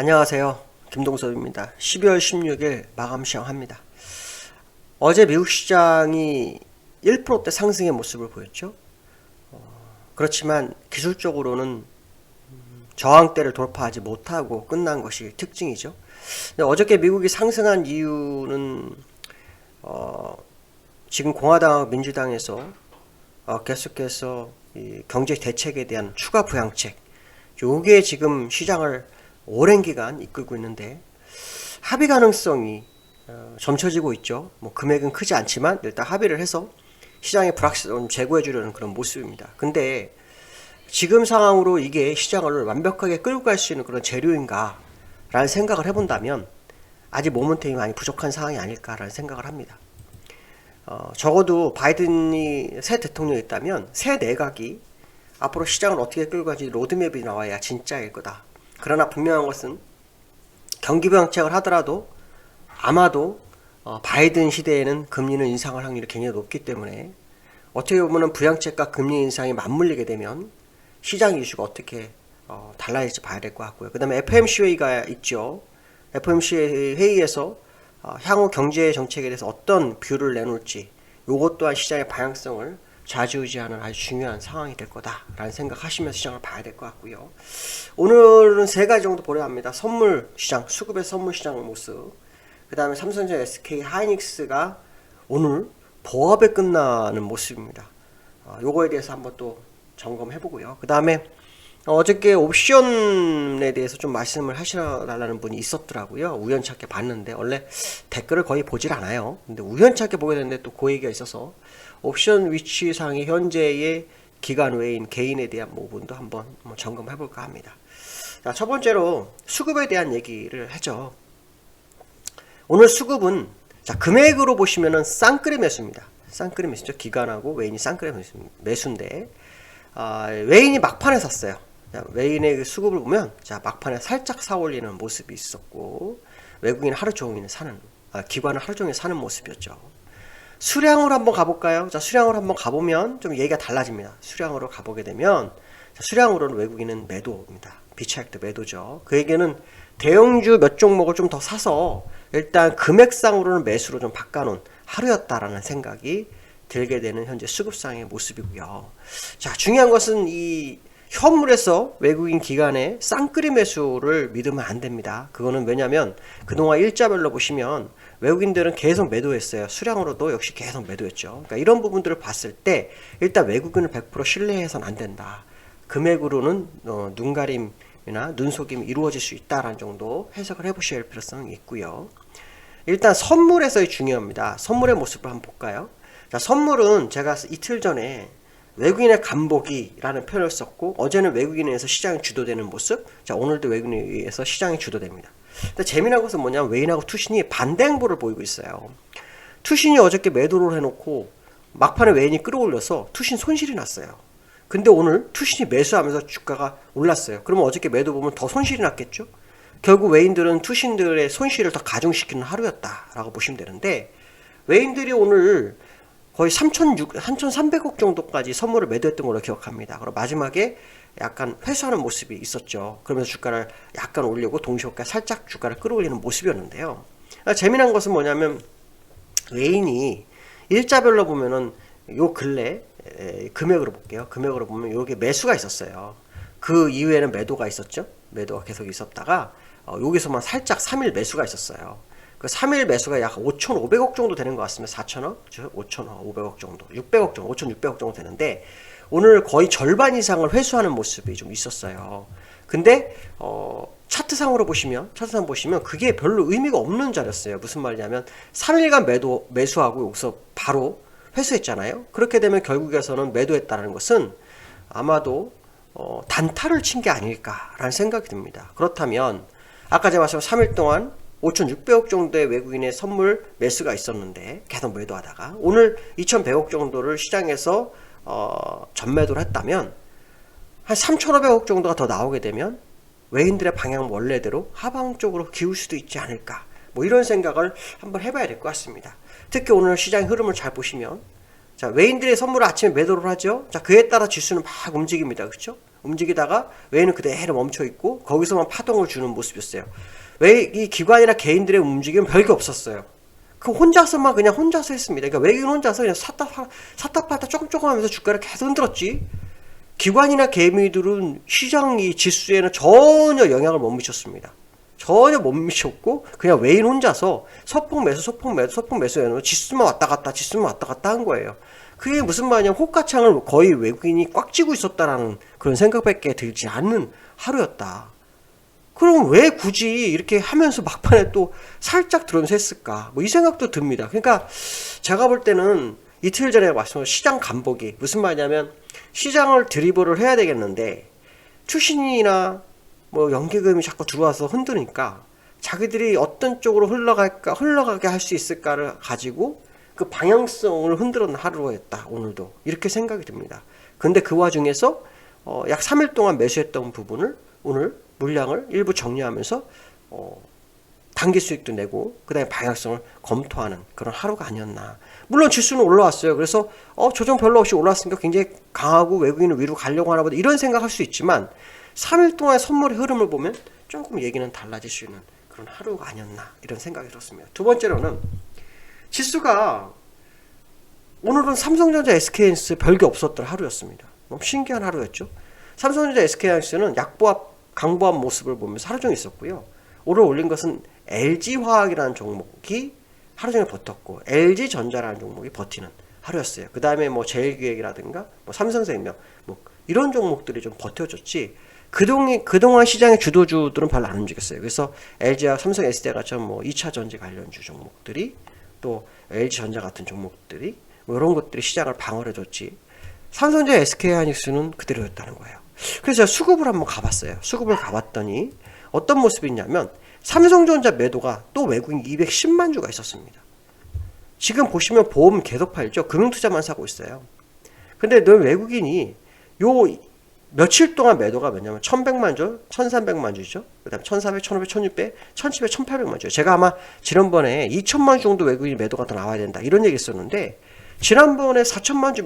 안녕하세요. 김동섭입니다. 12월 16일 마감 시황합니다. 어제 미국 시장이 1%대 상승의 모습을 보였죠. 그렇지만 기술적으로는 저항대를 돌파하지 못하고 끝난 것이 특징이죠. 근데 어저께 미국이 상승한 이유는 지금 공화당하고 민주당에서 계속해서 이 경제 대책에 대한 추가 부양책, 요게 지금 시장을 오랜 기간 이끌고 있는데 합의 가능성이 점쳐지고 있죠. 뭐 금액은 크지 않지만 일단 합의를 해서 시장의 불확실성을 제고해 주려는 그런 모습입니다. 근데 지금 상황으로 이게 시장을 완벽하게 끌고 갈 수 있는 그런 재료인가 라는 생각을 해본다면 아직 모멘텀이 많이 부족한 상황이 아닐까라는 생각을 합니다. 적어도 바이든이 새 대통령이 있다면 새 내각이 앞으로 시장을 어떻게 끌고 갈지 로드맵이 나와야 진짜일 거다. 그러나 분명한 것은 경기 부양책을 하더라도 아마도 바이든 시대에는 금리는 인상할 확률이 굉장히 높기 때문에 어떻게 보면 부양책과 금리 인상이 맞물리게 되면 시장 이슈가 어떻게 달라질지 봐야 될 것 같고요. 그 다음에 FOMC 회의가 있죠. FOMC 회의에서 향후 경제 정책에 대해서 어떤 뷰를 내놓을지 이것 또한 시장의 방향성을 좌지우지하는 아주 중요한 상황이 될 거다라는 생각하시면서 시장을 봐야 될 것 같고요. 오늘은 세 가지 정도 보려 합니다. 선물 시장, 수급의 선물 시장 모습. 그 다음에 삼성전자, SK 하이닉스가 오늘 보합에 끝나는 모습입니다. 요거에 대해서 한번 또 점검해 보고요. 그 다음에 어저께 옵션에 대해서 좀 말씀을 하시달라는 분이 있었더라고요. 우연찮게 봤는데 원래 댓글을 거의 보질 않아요. 근데 우연찮게 보게 됐는데 또 그 얘기가 있어서 옵션 위치상의 현재의 기간 외인 개인에 대한 부분도 한번 점검해 볼까 합니다. 자, 첫 번째로 수급에 대한 얘기를 하죠. 오늘 수급은 자, 금액으로 보시면은 쌍끌이 매수입니다. 쌍끌이 매수죠. 기간하고 외인이 쌍끌이 매수인데 외인이 막판에 샀어요. 자, 외인의 그 수급을 보면 자, 막판에 살짝 사 올리는 모습이 있었고 외국인 하루 종일 사는 기관은 하루 종일 사는 모습이었죠. 수량으로 한번 가볼까요? 자, 수량으로 한번 가보면 좀 얘기가 달라집니다. 수량으로 가보게 되면 자, 수량으로는 외국인은 매도입니다. 비차익도 매도죠. 그 얘기는 대형주 몇 종목을 좀 더 사서 일단 금액상으로는 매수로 좀 바꿔놓은 하루였다라는 생각이 들게 되는 현재 수급상의 모습이고요. 자, 중요한 것은 이 현물에서 외국인 기관의 쌍끌이 매수를 믿으면 안 됩니다. 그거는 왜냐면 그동안 일자별로 보시면 외국인들은 계속 매도했어요. 수량으로도 역시 계속 매도했죠. 그러니까 이런 부분들을 봤을 때 일단 외국인을 100% 신뢰해서는 안 된다. 금액으로는 눈가림이나 눈속임이 이루어질 수 있다라는 정도 해석을 해보실 필요성이 있고요. 일단 선물에서의 중요합니다. 선물의 모습을 한번 볼까요? 자, 선물은 제가 이틀 전에 외국인의 간보기라는 표현을 썼고 어제는 외국인에 의해서 시장이 주도되는 모습, 자, 오늘도 외국인에 의해서 시장이 주도됩니다. 근데 재미난 것은 뭐냐면 외인하고 투신이 반대 행보를 보이고 있어요. 투신이 어저께 매도를 해놓고 막판에 외인이 끌어올려서 투신 손실이 났어요. 근데 오늘 투신이 매수하면서 주가가 올랐어요. 그러면 어저께 매도 보면 더 손실이 났겠죠? 결국 외인들은 투신들의 손실을 더 가중시키는 하루였다라고 보시면 되는데 외인들이 오늘 거의 3,300억 정도까지 선물을 매도했던 걸로 기억합니다. 그리고 마지막에 약간 회수하는 모습이 있었죠. 그러면서 주가를 약간 올리고 동시효과 살짝 주가를 끌어올리는 모습이었는데요. 재미난 것은 뭐냐면 외인이 일자별로 보면은 요 근래 금액으로 볼게요. 금액으로 보면 요게 매수가 있었어요. 그 이후에는 매도가 있었죠. 매도가 계속 있었다가 여기서만 살짝 3일 매수가 있었어요. 그 3일 매수가 약 5,500억 정도 되는 것 같습니다. 4,000억, 5,500억 정도, 600억 정도, 5,600억 정도 되는데 오늘 거의 절반 이상을 회수하는 모습이 좀 있었어요. 근데 차트상으로 보시면 그게 별로 의미가 없는 자리였어요. 무슨 말이냐면 3일간 매수하고 여기서 바로 회수했잖아요. 그렇게 되면 결국에서는 매도했다는 것은 아마도 단타를 친 게 아닐까라는 생각이 듭니다. 그렇다면 아까 제가 말씀한 3일 동안 5,600억 정도의 외국인의 선물 매수가 있었는데 계속 매도하다가 오늘 2,100억 정도를 시장에서 전매도를 했다면 한 3,500억 정도가 더 나오게 되면 외인들의 방향 원래대로 하방 쪽으로 기울 수도 있지 않을까, 뭐 이런 생각을 한번 해봐야 될 것 같습니다. 특히 오늘 시장 흐름을 잘 보시면 자, 외인들의 선물을 아침에 매도를 하죠. 자, 그에 따라 지수는 막 움직입니다. 그렇죠? 움직이다가 외인은 그대로 멈춰 있고 거기서만 파동을 주는 모습이었어요. 왜 이 기관이나 개인들의 움직임은 별게 없었어요. 그 혼자서만 그냥 혼자서 했습니다. 그러니까 외국인 혼자서 그냥 사타팔타 조금 하면서 주가를 계속 흔들었지. 기관이나 개미들은 시장 이 지수에는 전혀 영향을 못 미쳤습니다. 전혀 못 미쳤고 그냥 외인 혼자서 소폭 매수 해놓고 지수만 왔다 갔다 한 거예요. 그게 무슨 말이냐면 호가창을 거의 외국인이 꽉 쥐고 있었다라는 그런 생각밖에 들지 않는 하루였다. 그럼 왜 굳이 이렇게 하면서 막판에 또 살짝 들어오면서 했을까? 뭐 이 생각도 듭니다. 그러니까 제가 볼 때는 이틀 전에 말씀드린 시장 간보기. 무슨 말이냐면 시장을 드리블을 해야 되겠는데 추신이나 뭐 연기금이 자꾸 들어와서 흔드니까 자기들이 어떤 쪽으로 흘러가게 할 수 있을까를 가지고 그 방향성을 흔들었는 하루였다. 오늘도. 이렇게 생각이 듭니다. 근데 그 와중에서 약 3일 동안 매수했던 부분을 오늘 물량을 일부 정리하면서 단기 수익도 내고 그 다음에 방향성을 검토하는 그런 하루가 아니었나. 물론 지수는 올라왔어요. 그래서 조정 별로 없이 올라왔으니까 굉장히 강하고 외국인은 위로 가려고 하나 보다 이런 생각할 수 있지만 3일 동안 선물의 흐름을 보면 조금 얘기는 달라질 수 있는 그런 하루가 아니었나 이런 생각이 들었습니다. 두 번째로는 지수가 오늘은 삼성전자 SK하이닉스 별게 없었던 하루였습니다. 너무 신기한 하루였죠. 삼성전자 SK하이닉스는 강보합 모습을 보면서 하루 종일 있었고요. 오늘 올린 것은 LG화학이라는 종목이 하루 종일 버텼고 LG전자라는 종목이 버티는 하루였어요. 그 다음에 뭐 제일기획이라든가 뭐 삼성생명 뭐 이런 종목들이 좀 버텨줬지 그동안 시장의 주도주들은 별로 안 움직였어요. 그래서 LG와 삼성 SDI처럼 뭐 2차 전지 관련주 종목들이 또 LG전자 같은 종목들이 뭐 이런 것들이 시장을 방어해줬지 삼성전자 SK하이닉스는 그대로였다는 거예요. 그래서 제가 수급을 한번 가봤어요. 수급을 가봤더니 어떤 모습이 있냐면 삼성전자 매도가 또 외국인 210만 주가 있었습니다. 지금 보시면 보험 계속 팔죠. 금융투자만 사고 있어요. 근데 너 외국인이 요 며칠 동안 매도가 뭐냐면 1100만 주, 1300만 주죠. 그 다음에 1400, 1500, 1600, 1700, 1800만 주. 제가 아마 지난번에 2000만 주 정도 외국인 매도가 더 나와야 된다. 이런 얘기 했었는데 지난번에 4000만 주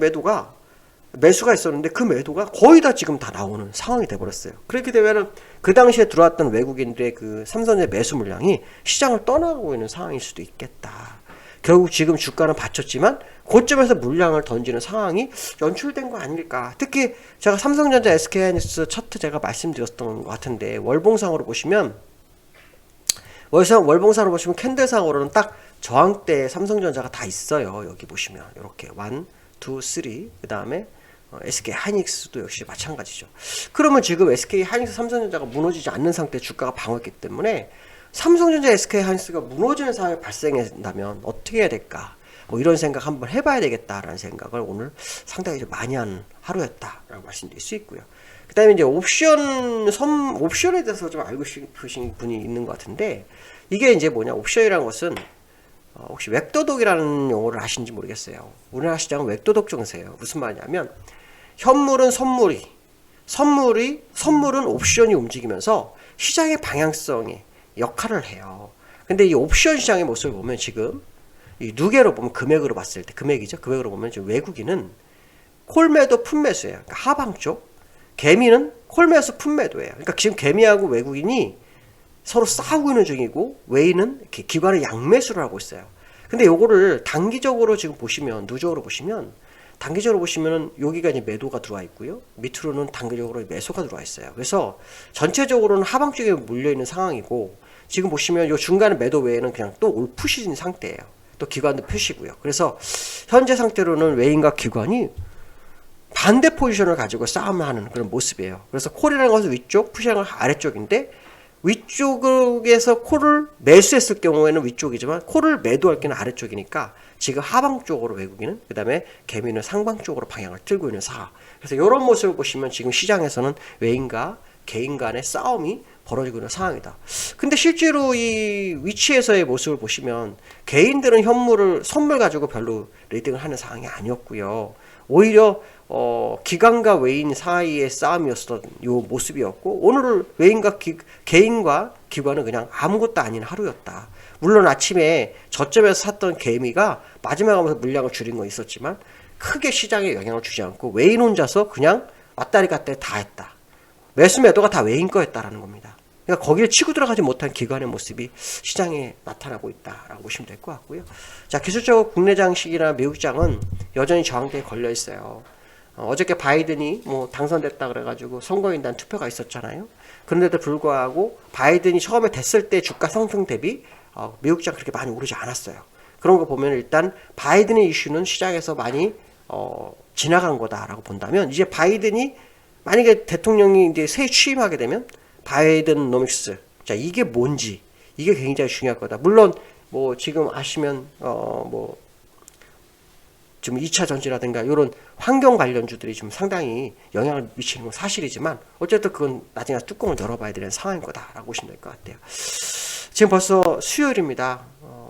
매수가 있었는데 그 매도가 거의 다 지금 다 나오는 상황이 돼버렸어요. 그렇게 되면은 그 당시에 들어왔던 외국인들의 그 삼성전자 매수 물량이 시장을 떠나고 있는 상황일 수도 있겠다. 결국 지금 주가는 받쳤지만 고점에서 물량을 던지는 상황이 연출된 거 아닐까. 특히 제가 삼성전자 SK하이닉스 차트 제가 말씀드렸던 것 같은데 월봉상으로 보시면 캔들상으로는 딱 저항대에 삼성전자가 다 있어요. 여기 보시면 이렇게 1, 2, 3 그 다음에 SK하이닉스도 역시 마찬가지죠. 그러면 지금 SK하이닉스 삼성전자가 무너지지 않는 상태에 주가가 방어했기 때문에 삼성전자 SK하이닉스가 무너지는 상황이 발생한다면 어떻게 해야 될까? 뭐 이런 생각 한번 해봐야 되겠다라는 생각을 오늘 상당히 좀 많이 한 하루였다라고 말씀드릴 수 있고요. 그 다음에 이제 옵션에 대해서 좀 알고 싶으신 분이 있는 것 같은데 이게 이제 뭐냐? 옵션이라는 것은 혹시 웹도독이라는 용어를 아시는지 모르겠어요. 우리나라 시장은 웹도독 증세예요. 무슨 말이냐면 현물은 선물은 옵션이 움직이면서 시장의 방향성에 역할을 해요. 근데 이 옵션 시장의 모습을 보면 지금 이 누계로 보면 금액으로 봤을 때 금액으로 보면 지금 외국인은 콜매도 풋매수예요. 그러니까 하방 쪽. 개미는 콜매수 풋매도예요. 그러니까 지금 개미하고 외국인이 서로 싸우고 있는 중이고 외인은 이렇게 기관의 양매수를 하고 있어요. 근데 요거를 단기적으로 지금 보시면 누적으로 보시면 단기적으로 보시면은 여기가 이제 매도가 들어와 있고요. 밑으로는 단기적으로 매수가 들어와 있어요. 그래서 전체적으로는 하방 쪽에 몰려 있는 상황이고 지금 보시면 요 중간에 매도 외에는 그냥 또 올푸시인 상태예요. 또 기관도 표시고요. 그래서 현재 상태로는 외인과 기관이 반대 포지션을 가지고 싸움을 하는 그런 모습이에요. 그래서 콜이라는 것은 위쪽, 푸시라는 것은 아래쪽인데 위쪽에서 콜을 매수했을 경우에는 위쪽이지만 콜을 매도할 경우는 아래쪽이니까 지금 하방 쪽으로 외국인은 그 다음에 개미는 상방 쪽으로 방향을 틀고 있는 상황. 그래서 이런 모습을 보시면 지금 시장에서는 외인과 개인 간의 싸움이 벌어지고 있는 상황이다. 근데 실제로 이 위치에서의 모습을 보시면 개인들은 선물 가지고 별로 리딩을 하는 상황이 아니었고요. 오히려 기관과 외인 사이의 싸움이었던 요 모습이었고 오늘은 개인과 기관은 그냥 아무것도 아닌 하루였다. 물론 아침에 저점에서 샀던 개미가 마지막에 하면서 물량을 줄인 건 있었지만 크게 시장에 영향을 주지 않고 외인 혼자서 그냥 왔다리 갔다리 다 했다. 매수 매도가 다 외인 거였다라는 겁니다. 그러니까 거기를 치고 들어가지 못한 기관의 모습이 시장에 나타나고 있다라고 보시면 될 것 같고요. 자, 기술적으로 국내 장식이나 미국 장은 여전히 저항대에 걸려 있어요. 어저께 바이든이 뭐 당선됐다 그래가지고 선거인단 투표가 있었잖아요. 그런데도 불구하고 바이든이 처음에 됐을 때 주가 상승 대비 미국 장 그렇게 많이 오르지 않았어요. 그런 거 보면 일단 바이든의 이슈는 시장에서 많이 지나간 거다라고 본다면, 이제 바이든이 만약에 대통령이 이제 새 취임하게 되면 바이든 노믹스, 자, 이게 뭔지, 이게 굉장히 중요할 거다. 물론 뭐 지금 아시면 뭐 지금 2차 전지라든가 이런 환경 관련주들이 좀 상당히 영향을 미치는 건 사실이지만, 어쨌든 그건 나중에 뚜껑을 열어봐야 되는 상황인 거다라고 보시면 될 것 같아요. 지금 벌써 수요일입니다.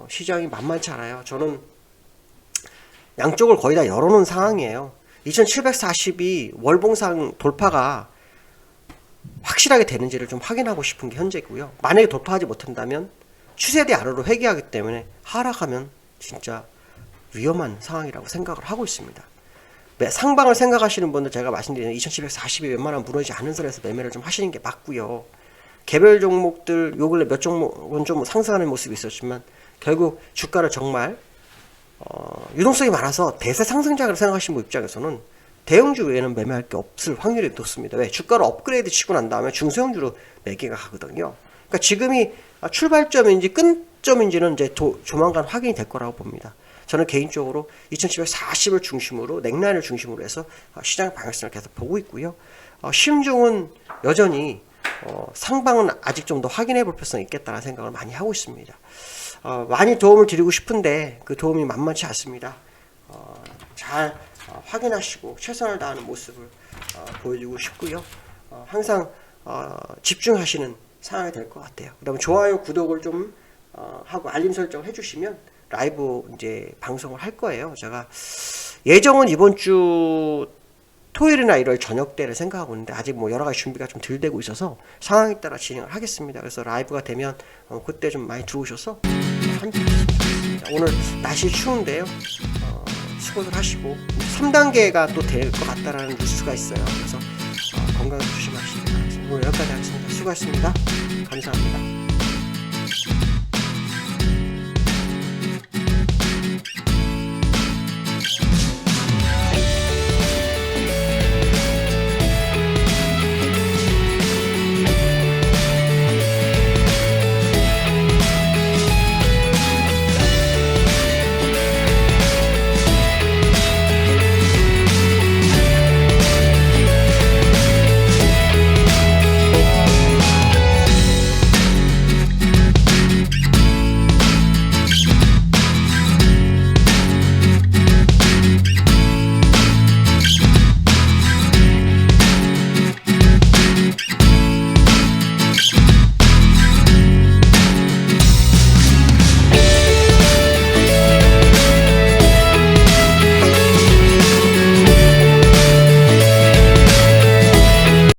시장이 만만치 않아요. 저는 양쪽을 거의 다 열어놓은 상황이에요. 2740이 월봉상 돌파가 확실하게 되는지를 좀 확인하고 싶은 게 현재고요. 만약에 돌파하지 못한다면 추세대 아래로 회귀하기 때문에 하락하면 진짜 위험한 상황이라고 생각을 하고 있습니다. 상방을 생각하시는 분들, 제가 말씀드리는 2740이 웬만하면 무너지지 않은 선에서 매매를 좀 하시는 게 맞고요. 개별 종목들 요 근래 몇 종목은 좀 상승하는 모습이 있었지만 결국 주가를 정말 유동성이 많아서 대세 상승장을 생각하시는 분 입장에서는 대형주 외에는 매매할 게 없을 확률이 높습니다. 왜? 주가를 업그레이드 치고 난 다음에 중소형주로 매기가 가거든요. 그러니까 지금이 출발점인지 끝점인지는 이제 조만간 확인이 될 거라고 봅니다. 저는 개인적으로 2740을 중심으로, 넥라인을 중심으로 해서 시장 방향성을 계속 보고 있고요. 심중은 여전히 상방은 아직 좀 더 확인해 볼 필요성이 있겠다는 생각을 많이 하고 있습니다. 많이 도움을 드리고 싶은데 그 도움이 만만치 않습니다. 잘 확인하시고 최선을 다하는 모습을 보여주고 싶고요. 항상 집중하시는 상황이 될 것 같아요. 그다음에 좋아요, 구독을 좀 하고 알림 설정을 해주시면 라이브 이제 방송을 할 거예요. 제가 예정은 이번 주 토요일이나 일요일 저녁 때를 생각하고 있는데 아직 뭐 여러 가지 준비가 좀 덜 되고 있어서 상황에 따라 진행을 하겠습니다. 그래서 라이브가 되면 그때 좀 많이 들어오셔서 함께 하겠습니다. 오늘 날씨 추운데요. 수고들 하시고 3단계가 또 될 것 같다라는 뉴스가 있어요. 그래서 건강 조심하시기 바랍니다. 오늘 여기까지 하겠습니다. 수고하셨습니다. 감사합니다.